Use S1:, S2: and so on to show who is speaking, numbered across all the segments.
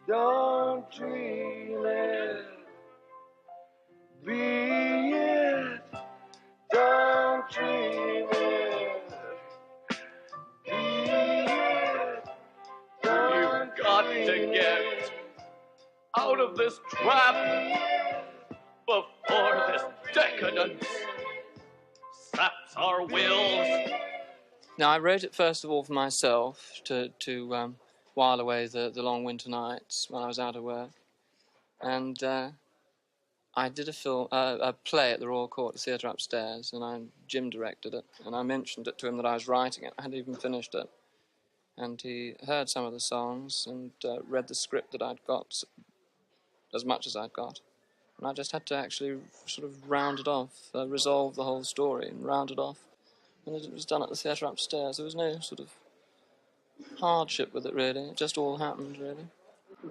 S1: Don't dream it, be it. Don't dream it, be it.
S2: You've got to get out of this trap before this decadence saps our wills. Now, I wrote it first of all for myself to while away the long winter nights when I was out of work. And I did a play at the Royal Court Theatre upstairs, and Jim directed it, and I mentioned it to him that I was writing it. I hadn't even finished it. And he heard some of the songs and read the script that I'd got, as much as I'd got. And I just had to actually sort of round it off, resolve the whole story and round it off. And it was done at the theatre upstairs. There was no sort of hardship with it, really. It just all happened, really.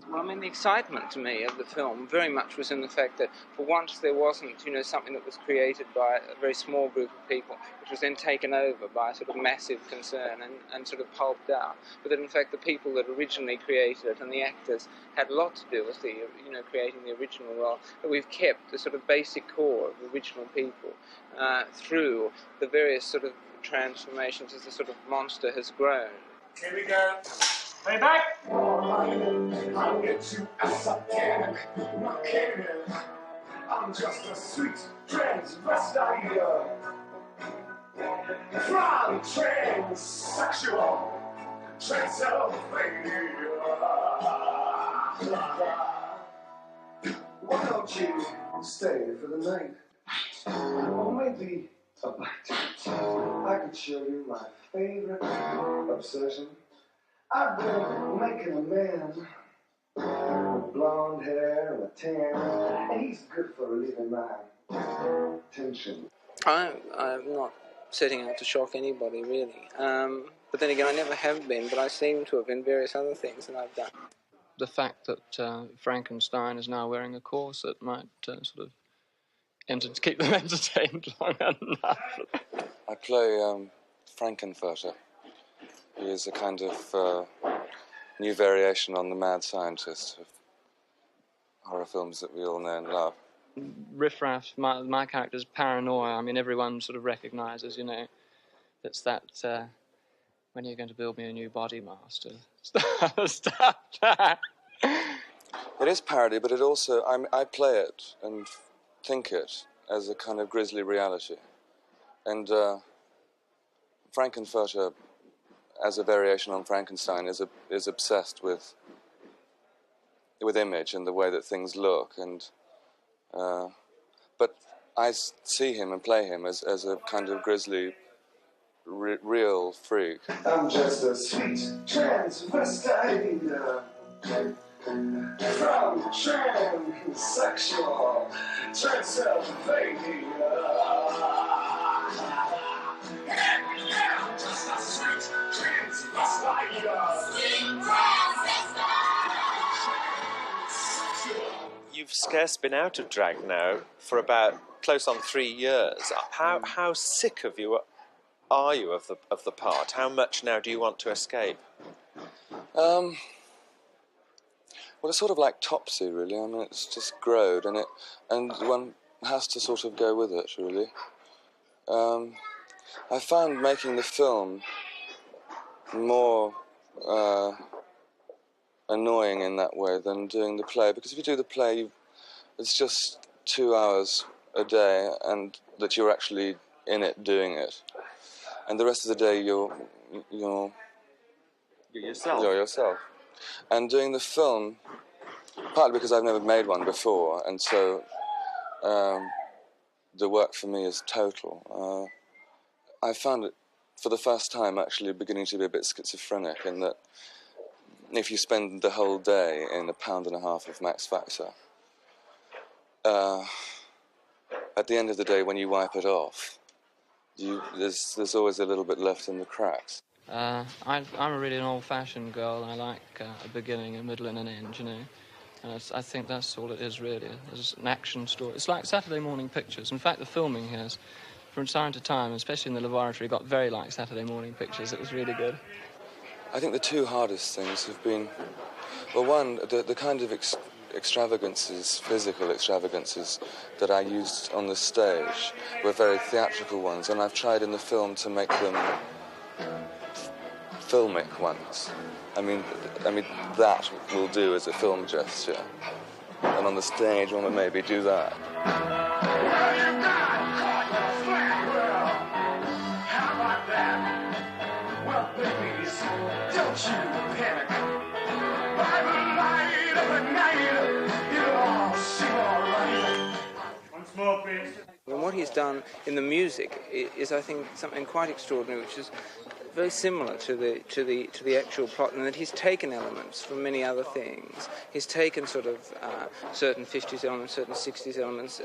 S3: Well, I mean, the excitement to me of the film very much was in the fact that for once there wasn't, something that was created by a very small group of people, which was then taken over by a sort of massive concern and sort of pulped out. But that in fact the people that originally created it and the actors had a lot to do with the, creating the original role. That we've kept the sort of basic core of the original people through the various sort of transformations as the sort of monster has grown.
S4: Here we go. Play back! I'll get you as I can. Not kidding. I'm just a sweet transvestite. From transsexual Transylvania. Why don't you stay for the night? Or maybe a bite to eat. I could show you my favorite obsession. I've been making a man with blonde hair and a tan, and he's good for relieving my tension.
S3: I'm not setting out to shock anybody, really. But then again, I never have been, but I seem to have in various other things that I've done.
S2: The fact that Frankenstein is now wearing a corset might sort of keep them entertained long enough.
S5: I play Frankenfurter. He is a kind of new variation on the mad scientist of horror films that we all know and love.
S2: Riff Raff, my character's paranoia. I mean, everyone sort of recognises, it's that, when are you going to build me a new body, master? Stuff.
S5: It is parody, but it also, I play it and think it as a kind of grisly reality. And Frankenfurter, as a variation on Frankenstein, is obsessed with image and the way that things look, and but I see him and play him as a kind of grisly, real freak.
S4: I'm just a sweet transvestite from transsexual Transylvania.
S6: You've scarce been out of drag now for about close on 3 years. How sick of you are you of the part? How much now do you want to escape?
S5: Well, it's sort of like Topsy, really. I mean, it's just growed, and one has to sort of go with it, really. I found making the film more annoying in that way than doing the play, because if you do the play, it's just 2 hours a day, and that you're actually in it doing it, and the rest of the day you're
S6: yourself.
S5: You're yourself. And doing the film, partly because I've never made one before, and so the work for me is total. I found it, for the first time, actually beginning to be a bit schizophrenic, in that if you spend the whole day in a pound and a half of Max Factor, at the end of the day, when you wipe it off, there's always a little bit left in the cracks.
S2: I'm really an old-fashioned girl. I like a beginning, a middle, and an end, And I think that's all it is, really. It's an action story. It's like Saturday morning pictures. In fact, the filming here, from time to time, especially in the laboratory, got very like Saturday morning pictures. It was really good.
S5: I think the two hardest things have been Well, one, the kind of extravagances, physical extravagances that I used on the stage were very theatrical ones, and I've tried in the film to make them filmic ones. I mean that will do as a film gesture, and on the stage one would maybe do that.
S1: Well, you got caught flat. Well, how about that? Well, babies, don't you panic. By the light of the night, you'll all sing all right. Once more, please.
S3: And what he's done in the music is, I think, something quite extraordinary, which is very similar to the actual plot, and that he's taken elements from many other things. He's taken sort of certain 50s elements, certain 60s elements,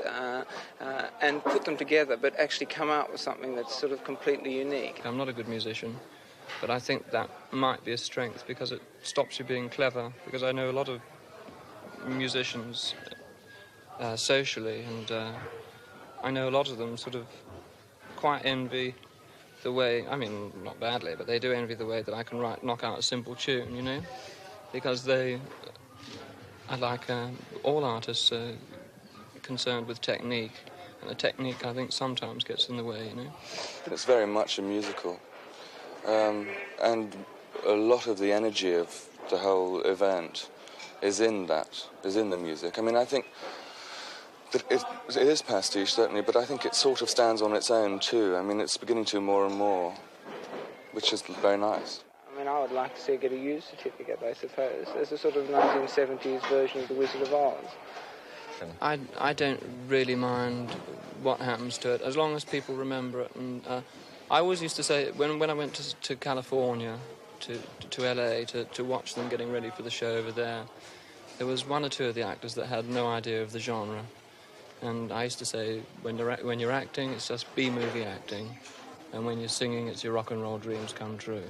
S3: and put them together, but actually come out with something that's sort of completely unique.
S7: I'm not a good musician, but I think that might be a strength because it stops you being clever, because I know a lot of musicians socially, and I know a lot of them sort of quite envy the way, I mean, not badly, but they do envy the way that I can knock out a simple tune, you know, because I like all artists are concerned with technique, and the technique, I think, sometimes gets in the way, you know.
S5: It's very much a musical, and a lot of the energy of the whole event is in the music. I mean, I think that it is pastiche, certainly, but I think it sort of stands on its own, too. I mean, it's beginning to more and more, which is very nice.
S3: I mean, I would like to see it get a U certificate, I suppose, as a sort of 1970s version of The Wizard of Oz.
S7: I don't really mind what happens to it, as long as people remember it. And I always used to say, when I went to California, to LA, to watch them getting ready for the show over there was one or two of the actors that had no idea of the genre. And I used to say, when you're acting, it's just B-movie acting. And when you're singing, it's your rock and roll dreams come true.